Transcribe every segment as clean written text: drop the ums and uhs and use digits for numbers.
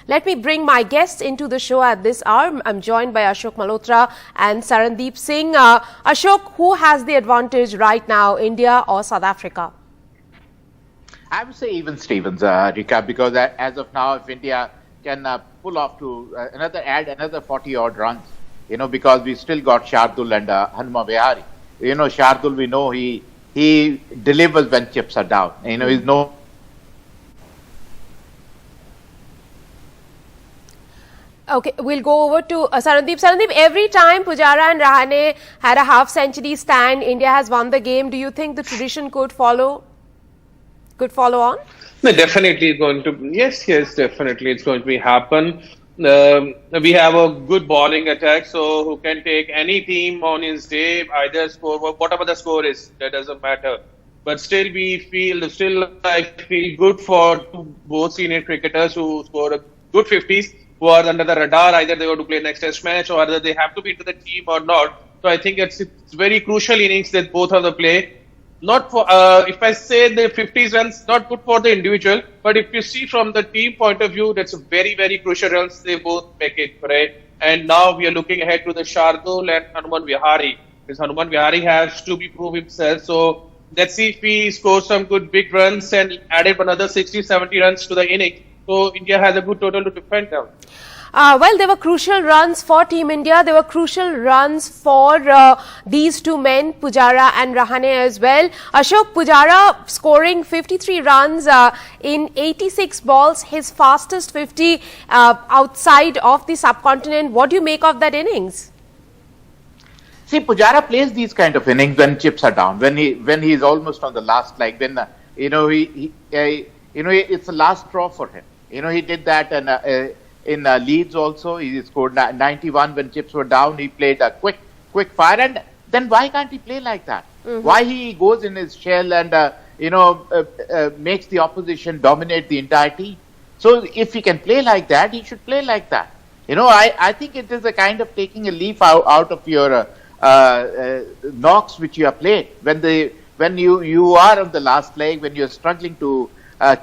Let me bring my guests into the show at this hour. I'm joined by Ashok Malhotra and Sarandeep Singh. Ashok, who has the advantage right now, India or South Africa? I would say even Stevens, Rika, because as of now, if India can pull off to add another 40-odd runs, because we still got Shardul and Hanuma Vihari. Shardul, we know he delivers when chips are down. He's no. Okay, we'll go over to Sarandeep. Sarandeep, every time Pujara and Rahane had a half-century stand, India has won the game. Do you think the tradition could follow on? No, definitely it's going to. Yes, definitely it's going to happen. We have a good bowling attack, so who can take any team on his day, either score, whatever the score is, that doesn't matter. But still, I feel good for both senior cricketers who score a good 50s, who are under the radar. Either they go to play next test match or whether they have to be into the team or not. So I think it's very crucial innings that both of them play. Not for, if I say the 50s runs, not good for the individual, but if you see from the team point of view, that's a very, very crucial runs they both make it, right? And now we are looking ahead to the Shardul and Hanuman Vihari. Because Hanuman Vihari has to be proved himself. So let's see if he scores some good big runs and added another 60, 70 runs to the inning. So India has a good total to defend now. Well, there were crucial runs for Team India. There were crucial runs for these two men, Pujara and Rahane as well. Ashok, Pujara scoring 53 runs in 86 balls, his fastest 50 outside of the subcontinent. What do you make of that innings? See, Pujara plays these kind of innings when chips are down, when he is almost on the last leg, when it's the last straw for him. He did that and. In Leeds also, he scored 91 when chips were down. He played a quick fire, and then why can't he play like that? Why he goes in his shell and makes the opposition dominate the entire team? So if he can play like that, he should play like that. I think it is a kind of taking a leaf out of your knocks which you have played when you are on the last leg, when you are struggling to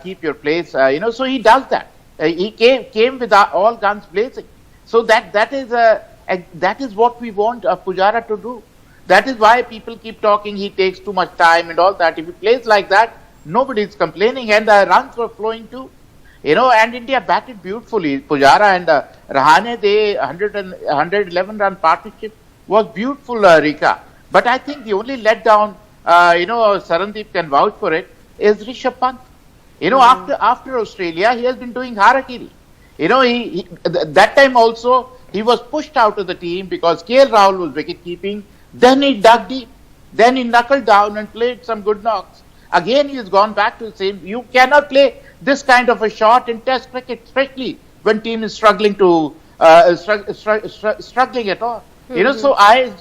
keep your place. So he does that. He came with all guns blazing. So that is what we want Pujara to do. That is why people keep talking he takes too much time and all that. If he plays like that, nobody is complaining, and the runs were flowing too. And India batted beautifully. Pujara and Rahane, they 111 run partnership was beautiful, Rika. But I think the only letdown, Sarandeep can vouch for it, is Rishabh Pant. After Australia, he has been doing harakiri. That time also, he was pushed out of the team because KL Rahul was wicket keeping. Then he dug deep. Then he knuckled down and played some good knocks. Again, he has gone back to the same. You cannot play this kind of a shot in Test cricket, especially when team is struggling struggling at all. So I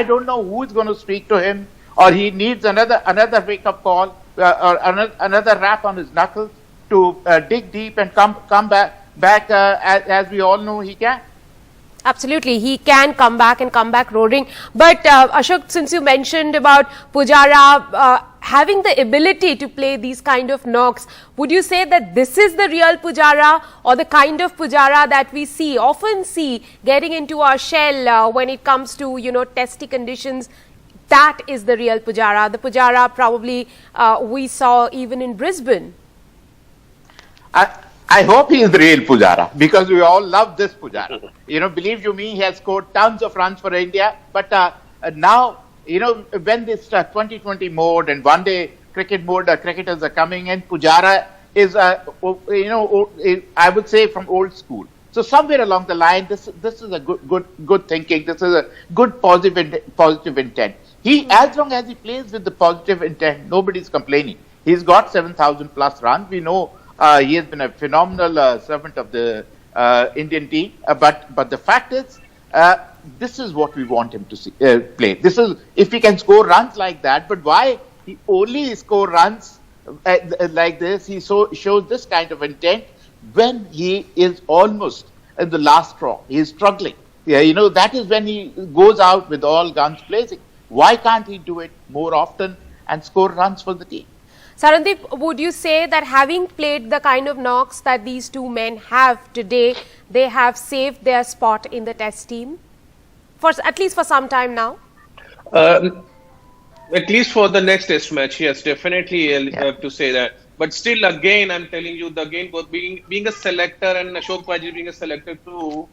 don't know who is going to speak to him, or he needs another wake-up call. Or another rap on his knuckles to dig deep and come back as we all know he can. Absolutely, he can come back roaring. But Ashok, since you mentioned about Pujara having the ability to play these kind of knocks, would you say that this is the real Pujara, or the kind of Pujara that we often see getting into our shell when it comes to testy conditions? That is the real Pujara, the Pujara probably we saw even in Brisbane. I hope he is the real Pujara, because we all love this Pujara. Believe you me, he has scored tons of runs for India. But now, when this 2020 mode and one day cricket mode, cricketers are coming in, Pujara is, I would say from old school. So somewhere along the line, this is a good thinking. This is a good positive intent. As long as he plays with the positive intent, nobody's complaining. He's got 7,000 plus runs. We know he has been a phenomenal servant of the Indian team. But the fact is, this is what we want him to play. This is if he can score runs like that. But why he only score runs like this? He shows this kind of intent when he is almost at the last straw. He is struggling. That is when he goes out with all guns blazing. Why can't he do it more often and score runs for the team? Sarandeep, would you say that having played the kind of knocks that these two men have today, they have saved their spot in the Test team? For at least for some time now? At least for the next Test match, yes, definitely I'll have to say that. But still, again, I'm telling you, both being a selector and Ashok Pajri being a selector too.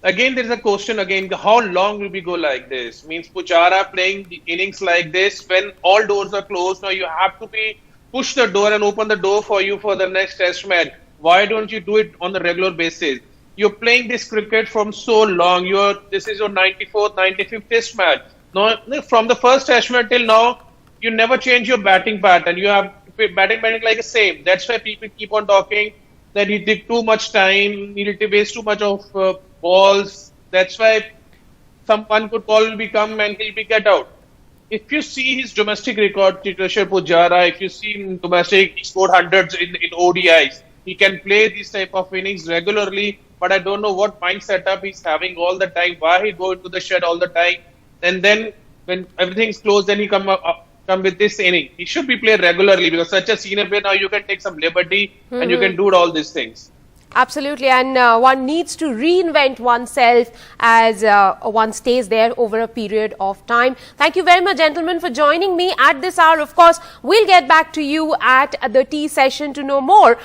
Again, there is a question again, how long will we go like this? Means Pujara playing the innings like this when all doors are closed. Now you have to push the door and open the door for you for the next Test match. Why don't you do it on a regular basis? You're playing this cricket from so long. This is your 94th, 95th Test match. Now, from the first Test match till now, you never change your batting pattern. You have batting like the same. That's why people keep on talking that he took too much time, he did waste too much of balls. That's why someone could call will become and he'll be get out. If you see his domestic record, Chiteshwar Pujara, if you see him domestic, he scored hundreds in ODIs. He can play these type of innings regularly, but I don't know what mind setup he's having all the time. Why he go into the shed all the time, and then when everything's closed, then he come with this inning. He should be played regularly because such a senior player now you can take some liberty and you can do all these things. Absolutely, and one needs to reinvent oneself as one stays there over a period of time. Thank you very much, gentlemen, for joining me at this hour. Of course, we'll get back to you at the tea session to know more.